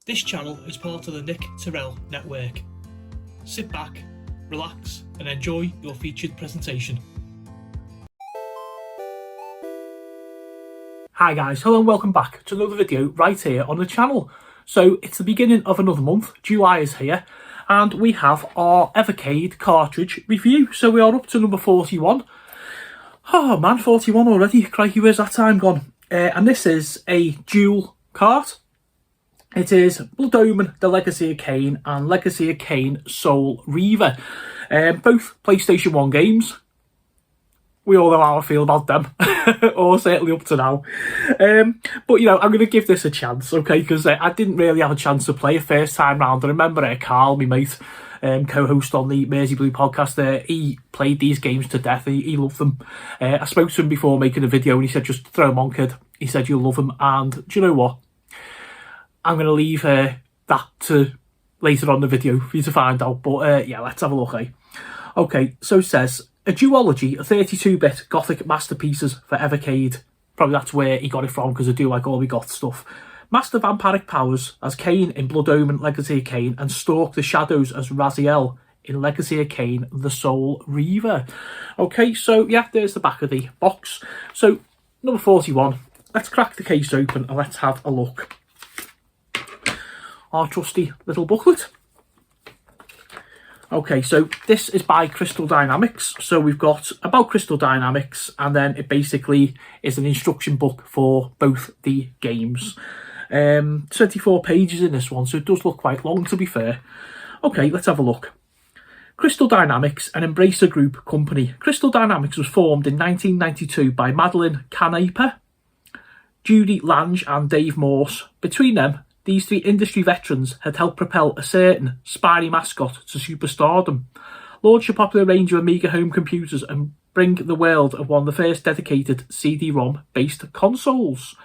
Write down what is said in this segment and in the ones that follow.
This channel is part of the Nick Tyrrell Network. Sit back, relax and enjoy your featured presentation. Hi guys, hello and welcome back to another video right here on the channel. So it's the beginning of another month, July is here, and we have our Evercade cartridge review. So we are up to number 41. Oh man, 41 already, crikey, where's that time gone? And this is a dual cart. It is Blood Omen, the Legacy of Kain, and Legacy of Kain Soul Reaver. Both PlayStation 1 games. We all know how I feel about them, or certainly up to now. But, you know, I'm going to give this a chance, okay, because I didn't really have a chance to play it first time round. I remember Carl, my mate, co-host on the Mersey Blue podcast, he played these games to death. He loved them. I spoke to him before making a video and he said, just throw them on, kid. He said, you'll love them. And do you know what? I'm going to leave that to later on in the video for you to find out. But yeah, let's have a look, eh? Okay, so it says, a duology of 32-bit Gothic masterpieces for Evercade. Probably that's where he got it from, because I do like all we got stuff. Master vampiric powers as Kain in Blood Omen, Legacy of Kain, and Stalk the Shadows as Raziel in Legacy of Kain, the Soul Reaver. Okay, so yeah, there's the back of the box. So, number 41. Let's crack the case open and let's have a look. Our trusty little booklet. Okay, so this is by Crystal Dynamics. So we've got about Crystal Dynamics, and then it basically is an instruction book for both the games. 24 pages in this one, so it does look quite long, to be fair. Okay, let's have a look. Crystal Dynamics, an Embracer Group company. Crystal Dynamics was formed in 1992 by Madeline Canepa, Judy Lange and Dave Morse. Between them, these three industry veterans had helped propel a certain Spiny mascot to superstardom, launch a popular range of Amiga home computers, and bring the world of one of the first dedicated CD-ROM based consoles.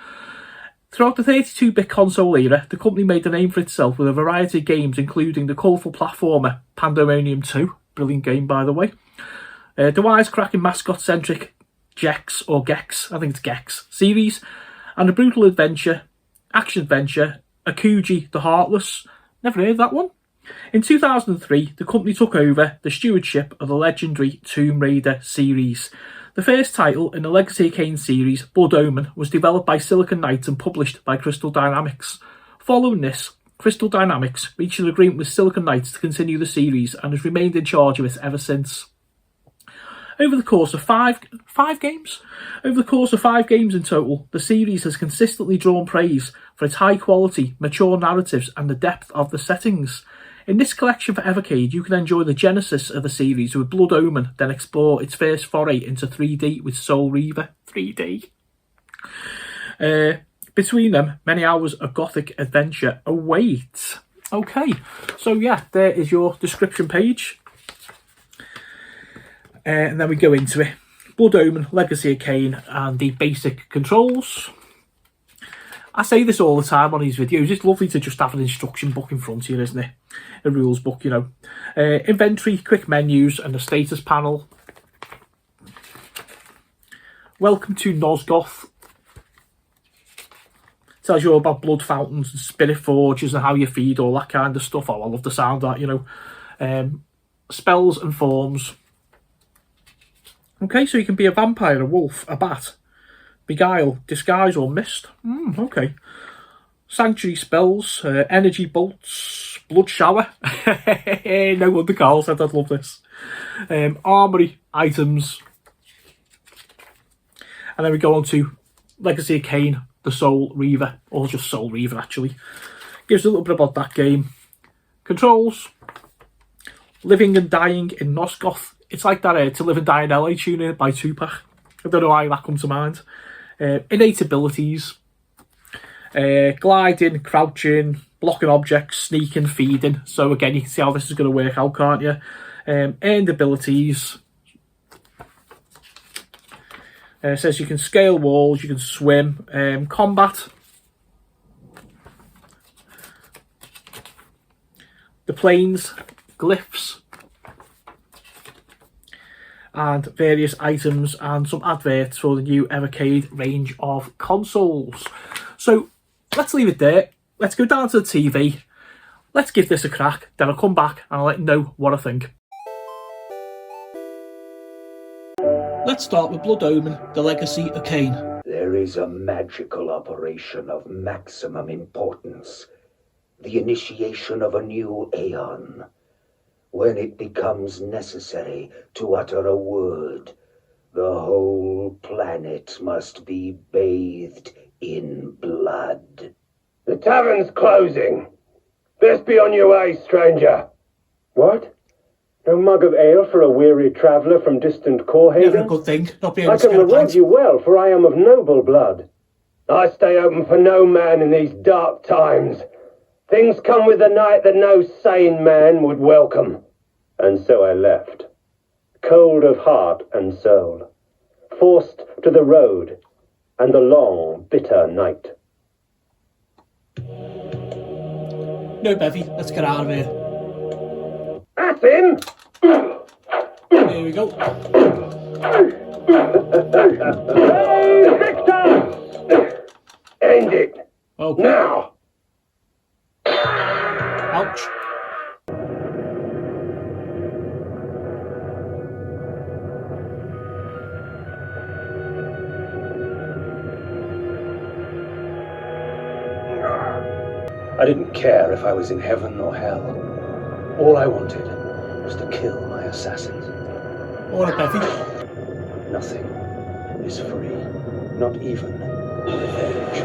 Throughout the 32-bit console era, the company made a name for itself with a variety of games, including the colourful platformer Pandemonium 2, brilliant game by the way, the wisecracking mascot-centric Gex, or Gex, I think it's Gex, series, and a brutal action-adventure, Akuji the Heartless. Never heard of that one. In 2003, the company took over the stewardship of the legendary Tomb Raider series. The first title in the Legacy of Kain series, Blood Omen, was developed by Silicon Knights and published by Crystal Dynamics. Following this, Crystal Dynamics reached an agreement with Silicon Knights to continue the series and has remained in charge of it ever since. Over the course of five games in total, the series has consistently drawn praise for its high quality, mature narratives and the depth of the settings. In this collection for Evercade, you can enjoy the genesis of the series with Blood Omen, then explore its first foray into 3D with Soul Reaver 3D. Between them, many hours of gothic adventure await. Okay, so yeah, there is your description page. And then we go into it. Blood Omen, Legacy of Kain, and the basic controls. I say this all the time on these videos. It's lovely to just have an instruction book in front of you, isn't it? A rules book, you know. Inventory, quick menus, and the status panel. Welcome to Nosgoth. Tells you all about blood fountains and spirit forges and how you feed, all that kind of stuff. Oh, I love the sound of that, you know. Spells and forms. Okay, so you can be a vampire, a wolf, a bat, beguile, disguise, or mist. Okay. Sanctuary spells, energy bolts, blood shower. No wonder Carl said I'd love this. Armory items. And then we go on to Legacy of Kain, the Soul Reaver, or just Soul Reaver actually. Gives a little bit about that game. Controls. Living and dying in Nosgoth. It's like that To Live and Die in LA tune by Tupac. I don't know why that comes to mind. Innate abilities. Gliding, crouching, blocking objects, sneaking, feeding. So again, you can see how this is going to work out, can't you? Earned abilities. It says you can scale walls, you can swim. Combat. The planes, glyphs. And various items and some adverts for the new Evercade range of consoles. So let's leave it there. let's go down to the TV. Let's give this a crack. Then I'll come back and I'll let you know what I think. Let's start with Blood Omen, the Legacy of Kain. There is a magical operation of maximum importance. The initiation of a new aeon. When it becomes necessary to utter a word, the whole planet must be bathed in blood. The tavern's closing. Best be on your way, stranger. What? No mug of ale for a weary traveller from distant Corhaven? Never a good thing, not being able I to can get a reward pint. you well, for I am of noble blood. I stay open for no man in these dark times. Things come with the night that no sane man would welcome. And so I left, cold of heart and soul, forced to the road and the long, bitter night. No, Bevy, let's get out of here. That's him! Here we go. Victor! End it! Okay. Now! Ouch. I didn't care if I was in heaven or hell. All I wanted was to kill my assassins. All right, Bevy. Nothing is free, not even revenge.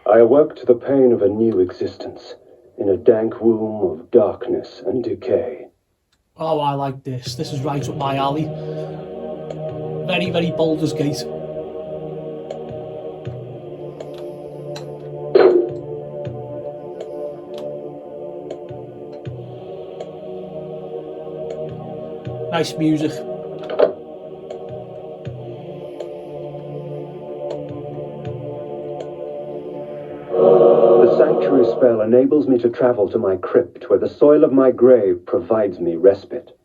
I awoke to the pain of a new existence, in a dank womb of darkness and decay. Oh, I like this. This is right up my alley. Very, very Baldur's Gate. Nice music. The sanctuary spell enables me to travel to my crypt, where the soil of my grave provides me respite.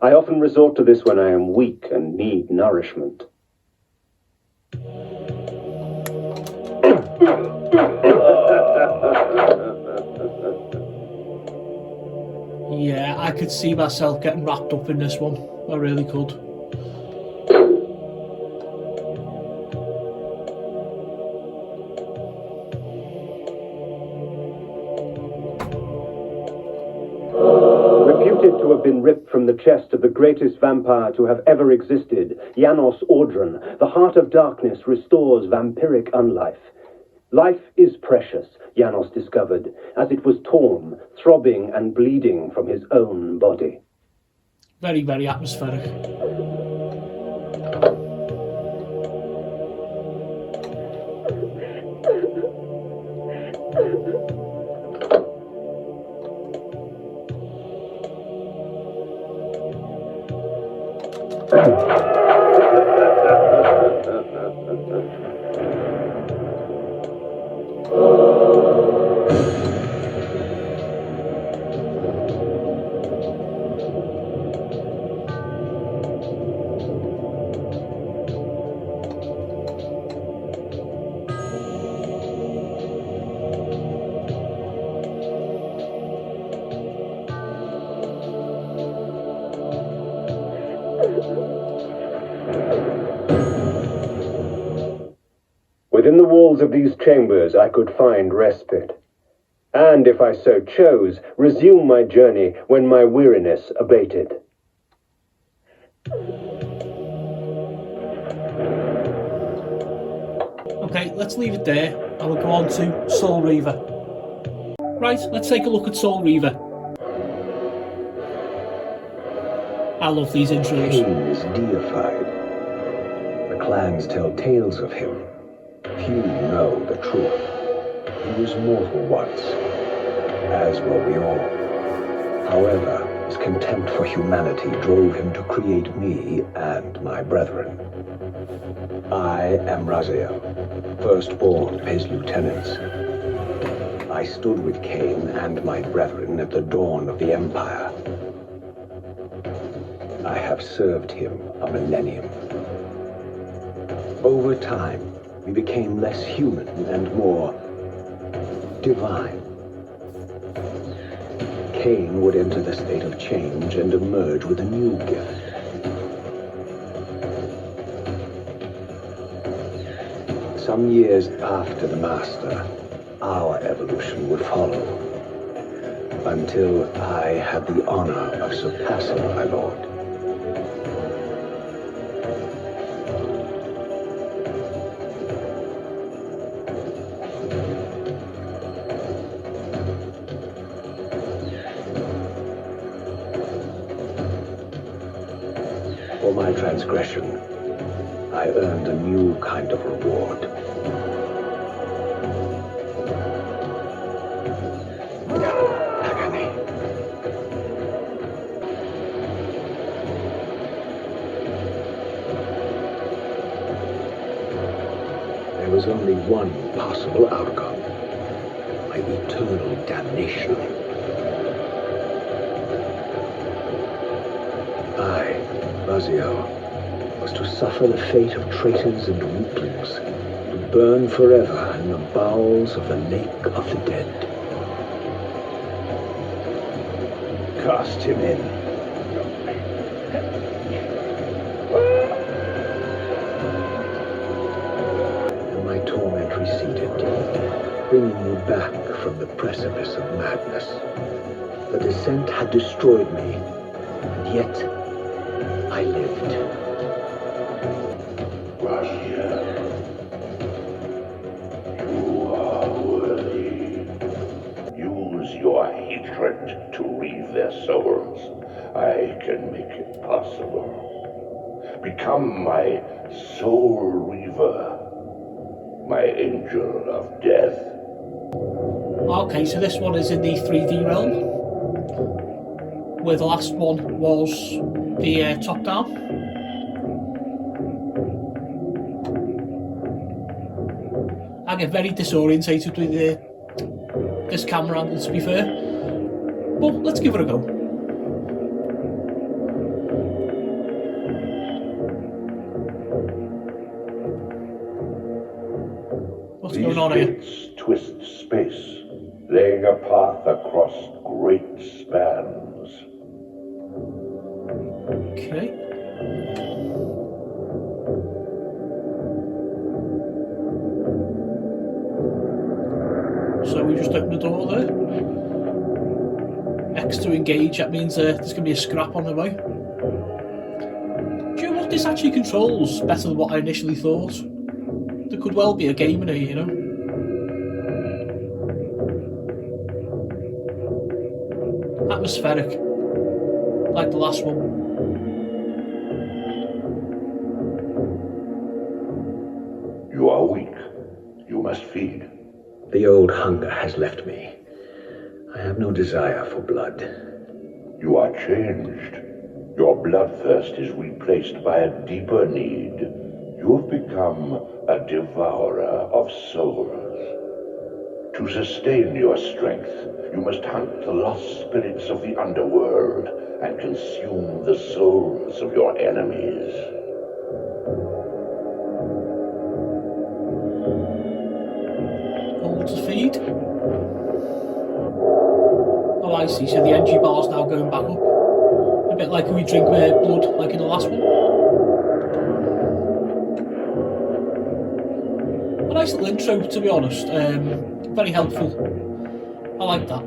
I often resort to this when I am weak and need nourishment. Yeah, I could see myself getting wrapped up in this one. I really could. Reputed to have been ripped from the chest of the greatest vampire to have ever existed, Janos Audron, the heart of darkness restores vampiric unlife. Life is precious, Janos discovered, as it was torn, throbbing and bleeding from his own body. Very, very atmospheric. Within the walls of these chambers I could find respite, and if I so chose, resume my journey when my weariness abated. Okay, let's leave it there and we'll go on to Soul Reaver. Right, let's take a look at Soul Reaver. I love these intros. Kain is deified. The clans tell tales of him. Few know the truth. He was mortal once, as were we all. However, his contempt for humanity drove him to create me and my brethren. I am Raziel, firstborn of his lieutenants. I stood with Kain and my brethren at the dawn of the Empire. I have served him a millennium. Over time, we became less human and more divine. Kain would enter the state of change and emerge with a new gift. Some years after the Master, our evolution would follow, until I had the honor of surpassing my lord. For my transgression, I earned a new kind of reward. Agony. There was only one possible outcome: my eternal damnation. I, Raziel, was to suffer the fate of traitors and weaklings, to burn forever in the bowels of the lake of the dead. Cast him in. And my torment receded, bringing me back from the precipice of madness. The descent had destroyed me, and yet I lived. Russia, you are worthy. Use your hatred to reave their souls. I can make it possible. Become my soul reaver, my angel of death. Okay, so this one is in the 3D realm, where the last one was the top down. I get very disorientated with this camera angle, to be fair, but let's give it a go. What's going on here? These gates twist space, laying a path across great spans. Okay. So we just open the door there. X to engage, that means there's going to be a scrap on the way. Do you know what, this actually controls better than what I initially thought. There could well be a game in here, you know. Atmospheric, like the last one. You are weak. You must feed. The old hunger has left me. I have no desire for blood. You are changed. Your bloodthirst is replaced by a deeper need. You have become a devourer of souls. To sustain your strength, you must hunt the lost spirits of the underworld and consume the souls of your enemies. Hold to feed. Oh, I see. So the energy bar's now going back up. A bit like when we drink blood, like in the last one. A nice little intro, to be honest. Very helpful. I like that.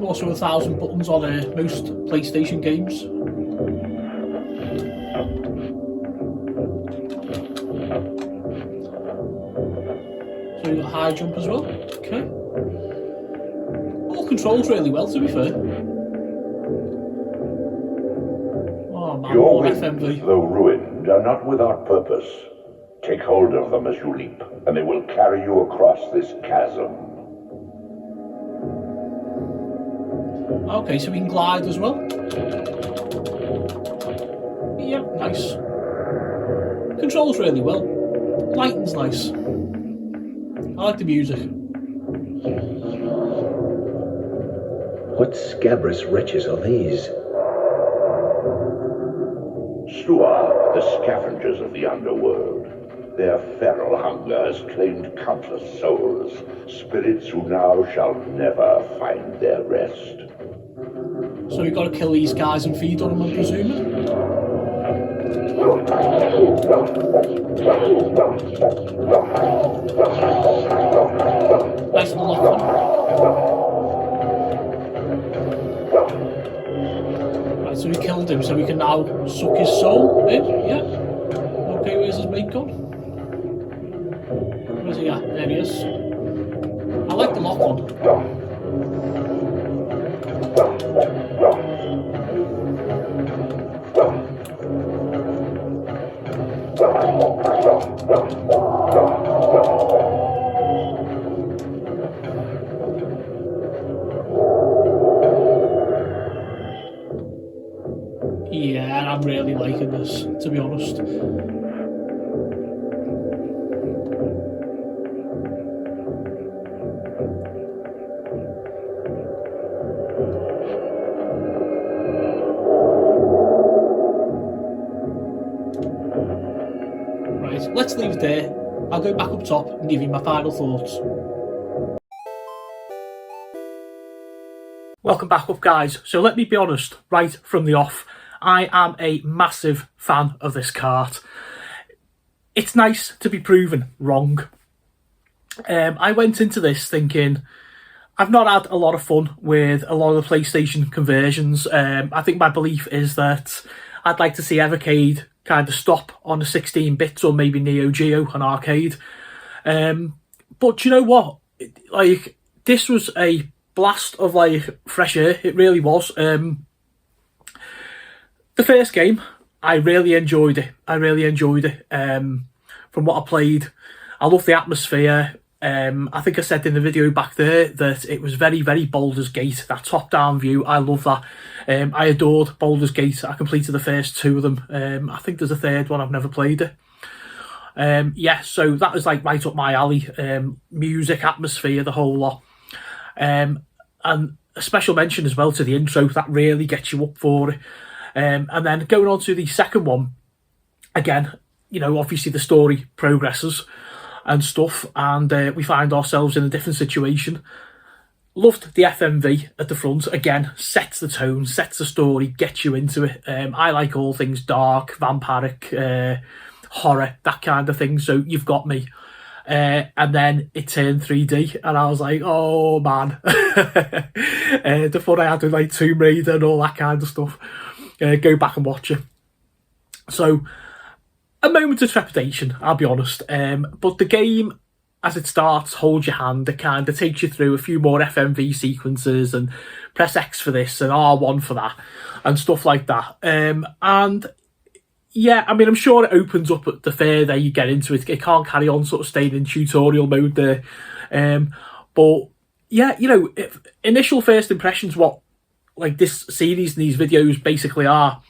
Also 1,000 buttons on most PlayStation games. So you got high jump as well. Okay. All controls really well, to be fair. Oh man, Your more wings, FMV. though ruined, are not without purpose. Take hold of them as you leap, and they will carry you across this chasm. Okay, so we can glide as well. Yep, nice. Controls really well. Lighting's nice. I like the music. What scabrous wretches are these? Stua, the scavengers of the underworld. Their feral hunger has claimed countless souls, spirits who now shall never find their rest. So we've got to kill these guys and feed on them, I'm presuming. Nice little lock on. Right, so we killed him, so we can now suck his soul in. Yeah. Okay, where's his mate gone? Where's he at? There he is. I like the lock on. Yeah, I'm really liking this, to be honest. Right, let's leave it there. I'll go back up top and give you my final thoughts. Welcome back up, guys. So let me be honest, right from the off, I am a massive fan of this cart. It's nice to be proven wrong. I went into this thinking I've not had a lot of fun with a lot of the PlayStation conversions. I think my belief is that I'd like to see Evercade kind of stop on the 16 bits or maybe Neo Geo and arcade. But you know what? Like, this was a blast of like fresh air. It really was. The first game, I really enjoyed it. From what I played, I love the atmosphere. I think I said in the video back there that it was very, very Baldur's Gate, that top-down view. I love that. I adored Baldur's Gate. I completed the first two of them. I think there's a third one. I've never played it. Yeah, so that was like right up my alley. Music, atmosphere, the whole lot. And a special mention as well to the intro. That really gets you up for it. And then going on to the second one, again, you know, obviously the story progresses and stuff, and we find ourselves in a different situation. Loved the FMV at the front. Again, sets the tone, sets the story, gets you into it. I like all things dark, vampiric, horror, that kind of thing, so you've got me. And then it turned 3D, and I was like, oh man. The fun I had with like Tomb Raider and all that kind of stuff. Go back and watch it. So, a moment of trepidation, I'll be honest. But the game, as it starts, holds your hand. It kind of takes you through a few more FMV sequences and press X for this and R1 for that and stuff like that. And yeah, I mean, I'm sure it opens up the further you get into it. It can't carry on sort of staying in tutorial mode there. But yeah, you know, initial first impressions, what like this series and these videos basically are.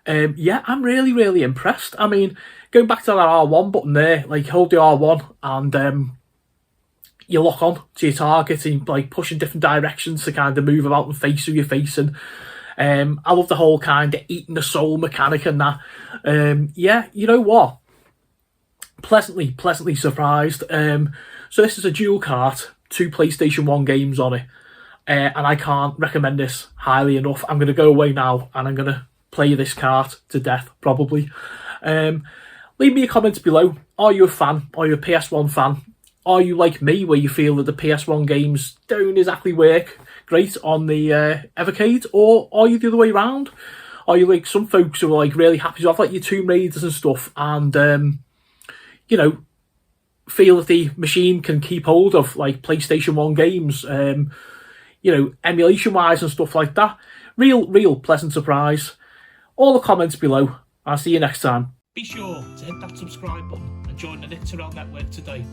Yeah, I'm really, really impressed. I mean, going back to that R1 button there, like hold the R1 and you lock on to your target and like push in different directions to kind of move about and face who you're facing. I love the whole kind of eating the soul mechanic and that. Yeah, you know what? Pleasantly surprised. So this is a dual cart, 2 PlayStation 1 games on it. And I can't recommend this highly enough. I'm going to go away now and I'm going to play this cart to death, probably. Leave me your comments below. Are you a fan? Are you a PS1 fan? Are you like me, where you feel that the PS1 games don't exactly work great on the Evercade? Or are you the other way around? Are you like some folks who are like really happy to have like your Tomb Raiders and stuff and, you know, feel that the machine can keep hold of like PlayStation 1 games, you know, emulation wise and stuff like that? Real pleasant surprise. All the comments below. I'll see you next time. Be sure to hit that subscribe button and join the Knit Network today.